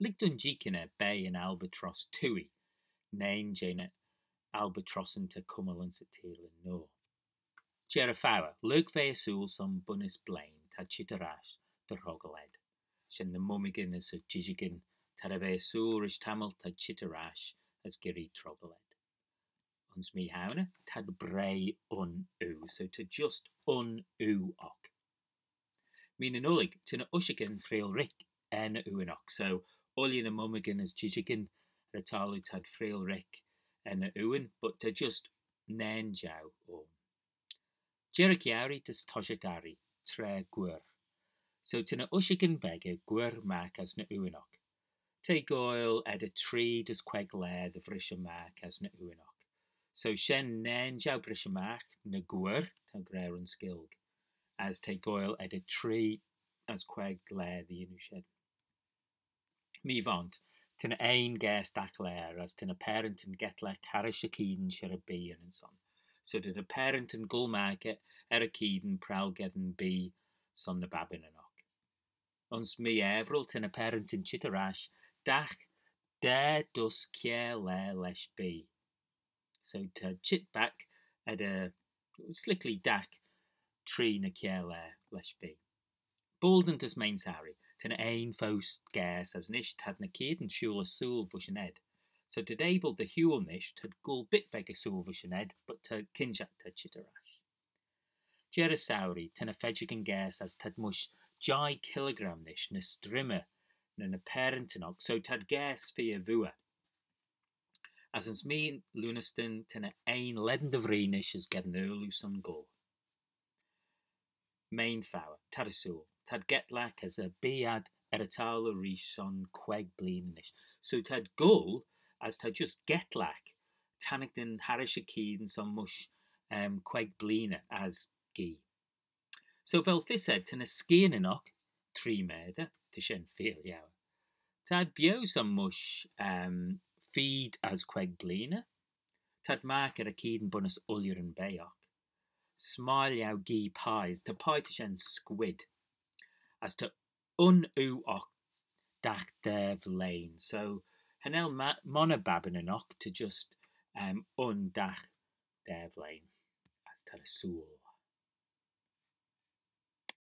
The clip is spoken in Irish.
Lhig mychione bay an Albatross Twoaie, nain jane Albatross into cummel and satil no. Jerafawa, Lhig fe asúl som bunnis blain, tad chitarash the rogaled. Shen the mummigan as a jijigan, tad a fe asúl rish tamil tad chitarash as giri trogaled. Ons mychione, tad bray u, so to just u ok. Mean an ulig, tina ushigan frail rick en uinok, so Olin a mummigan as jijigan, retalu tad frail rick en uin, but to just nen jow o. Jerichiari tas toshadari, tre gwr. So tina ushigan bege gwr mac as na uinok. Te goil ed a tree das queg le the frisha mac as na uinok. So shen nen jow brisha mac na gwr, ta grer and skilg, as te goil ed a tree as queg le the inushed. Mi vont, tina ein ges dak ler as tina parent and get le carishakeen sherabian and son. So did a parent and gulmake erakeden pralgethen be son the babin anok. Ons mi evril tina parent and chitarash dach de dus kie le lesh be. So to chit back at a slickly dak tree na kie le lesh be. Bolden tas main sari, tina ein fos gas as nisht had na keden shula soul vushened. So to able the huel nisht had gul bit beg a soul vushened, but to kinjat to chitarash. Jerasauri, tina fedjigan gas as tad mush jai kilogram nish na strimmer na parentinok, so tad gas via vua. As ons me luniston tina ein leden de vrenish as get nulu son go. Main fower, tad a soul, tad get lack as a bead eratala rish son queg bleenish. So tad gul as tad just get lack, tanigden harishakeen son mush queg bleena as gi. So fel fised tina skian anok, tree meda, to shen feel yow. Tad bio some mush feed as queg bleena. Tad mark at a keen bunus ullier and bayok. Smile yow gi pies to pie to shen squid. As to u ok dach dev lane. So hanel monobabin anok to just dach dev lane. As to a soul.